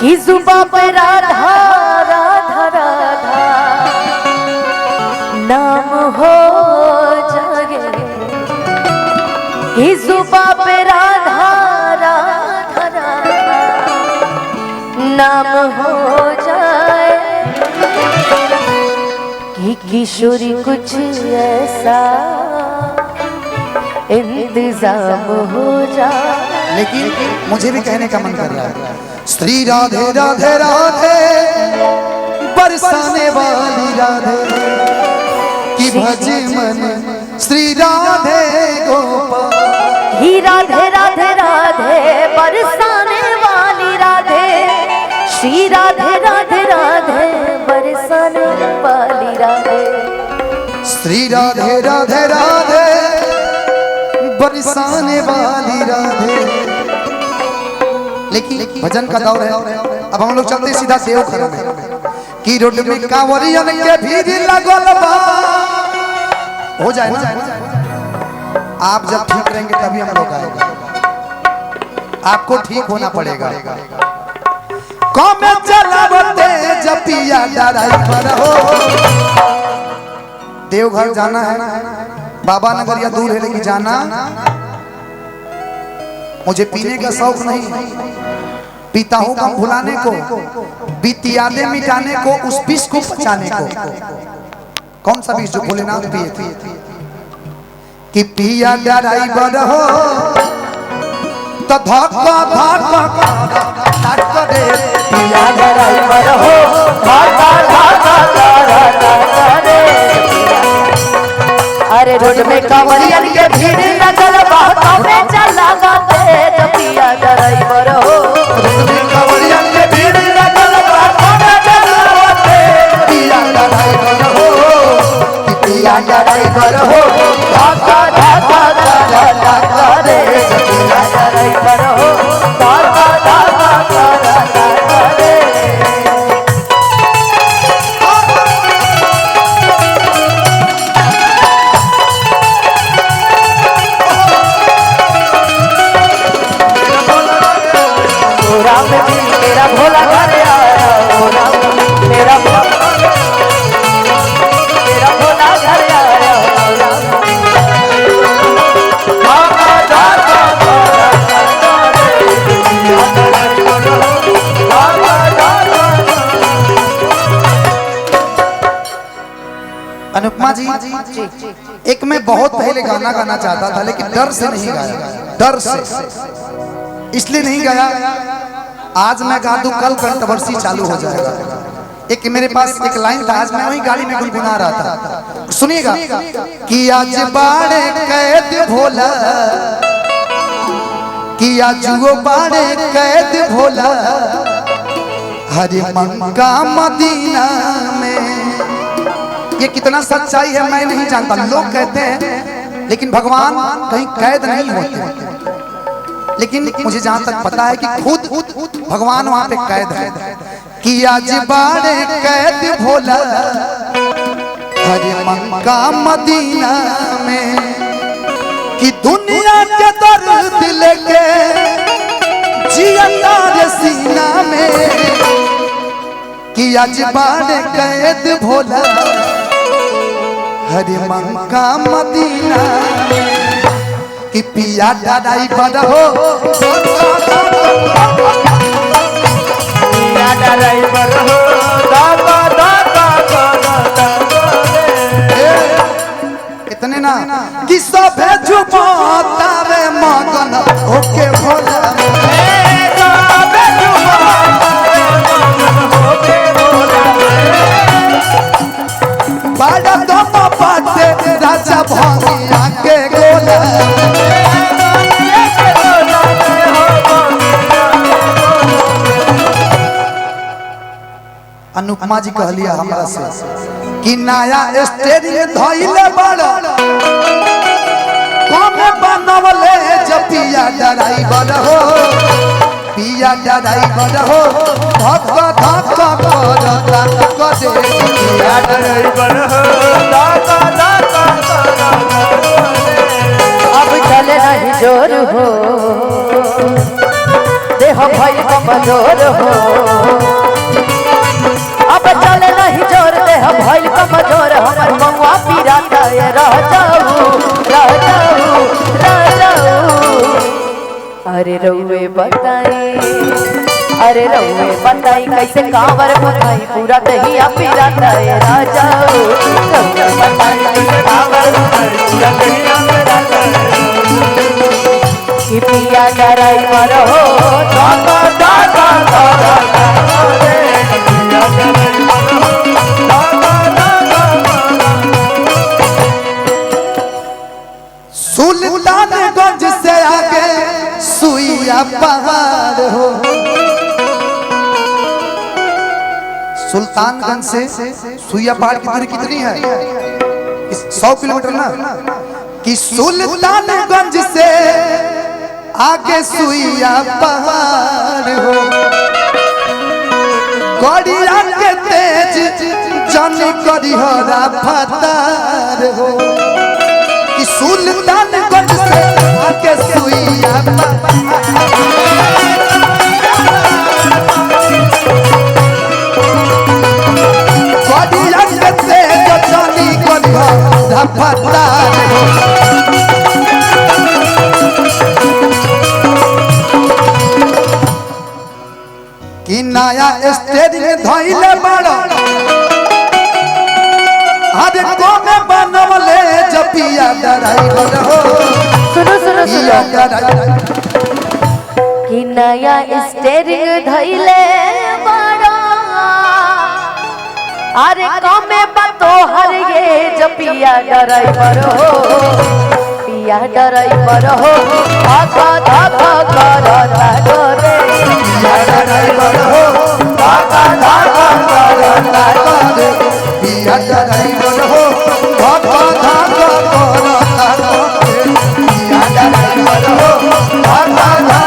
कि जुबां पे राधा राधा राधा नाम हो जाए, कि जुबां पे राधा राधा राधा नाम हो जाए, कि किशोरी कुछ ऐसा इंतजाम हो जाए। लेकिन मुझे भी कहने का मन कर रहा है, श्री राधे राधे राधे बरसाने वाली राधे कि भजे मन श्री राधे गोपाल। ही राधे राधे राधे बरसाने वाली राधे, श्री राधे राधे राधे बरसाने वाली राधे, श्री राधे राधे राधे बरसाने वाली राधे। लेकिन भजन का दौर है, अब हम लोग चलते सीधा देवघर में कि रोड में कांवरियन के भीड़ लगल बा। हो जाए ना, आप जब ठीक रहेंगे तभी हम लोग आएंगे, आपको ठीक होना पड़ेगा। कौन चलावते जपिया ड्राइवर हो। देवघर जाना है, बाबा नगर या दूर है लेकिन जाना। मुझे पीने का शौक नहीं, पीता हूँ कम भुलाने को, बीती यादें मिटाने को, उस विष को बचाने को। कौन सा विष जो भोलेनाथ पिए थे? कि पिया ड्राइवर हो तो धक्का धक्का दे, पिया ड्राइवर हो धक्का धक्का दे। अरे रोड में कांवरियन के भीड़ लगल बा, में चला गाते पिया ड्राइवर हो। रोड में कांवरियन के भीड़ लगल बा, में चला गाते पिया ड्राइवर हो। कि पिया ड्राइवर हो धक्का धक्का दे, पिया ड्राइवर हो धक्का धक्का दे। मेरा भोला घर आया, मेरा भोला घर आया। अनुपमा जी, एक मैं बहुत पहले गाना गाना चाहता था लेकिन डर से नहीं गाया, डर से इसलिए नहीं गाया। आज मैं गा दूं, कल कंट्रोवर्सी चालू हो जाएगा। एक मेरे पास एक लाइन था, आज मैं वही गाड़ी में गुनगुना रहा था, सुनिएगा। कि आज बाड़े कैद भोला, कि आज वो बाड़े कैद भोला हरे मक्का मदीना में। ये कितना सच्चाई है मैं नहीं जानता, लोग कहते हैं, लेकिन भगवान कहीं कैद नहीं होते। लेकिन मुझे जहां तक पता है कि खुद भगवान वहां पे कैद है। कि आज बाड़े कैद भोला हरे मक्का मदीना में, कि दुनिया के दर्द लेके जियता रे सीना में। कि आज बाड़े कैद भोला हरे मक्का मदीना में। कि पिया ड्राइवर हो, पिया ड्राइवर हो इतने ना कि सब झुमातावे मगन होके भोला। बाड़ा दम बाटे राजा भागिया के गोला। अनुपमा जी कहलिया हमरा से कि नया स्टेरिंग धइले बड़ कमे बनवले जपिया ड्राइवर हो। पिया ड्राइवर हो धक्का धक्का करता करे, पिया ड्राइवर हो धक्का धक्का करता। अब चले नहीं जोर हो, देह भइल कमजोर हो अब चले नहीं जोर देह भइल कमजोर हमर महुआ पिराता ये रह जाऊ अरे रउए बताई कैसे कांवर बुझाई पूरा दहिया पिराता ये रह जाऊ रउए बताई कैसे कांवर बुझाई पूरा दहिया पिराता कि पिया ड्राइवर हो सुल्तानगंज से आगे सुइया पहाड़ हो सुल्तानगंज से सुइया पहाड़ की दूरी कितनी है 100 किलोमीटर ना कि सुल्तानगंज से आगे सुइया पहाड़ हो गड़िया के तेज जाने करिहरा फतार हो कि सुल्तानगंज से आगे सुइया गड़िया के तेज जाने करिहरा फतार हो कि नया स्टेरिंग धइले बड़ो अरे कोमे बनवले जपिया ड्राइवर हो सुनो कि नया स्टेरिंग धइले बड़ो अरे कोमे बतो हर ये जपिया ड्राइवर हो पिया ड्राइवर हो धाका धाका करता करे ड्राइवर हो धाका धाका करता करे पिया ड्राइवर हो धाका धाका करता करे पिया ड्राइवर हो धाका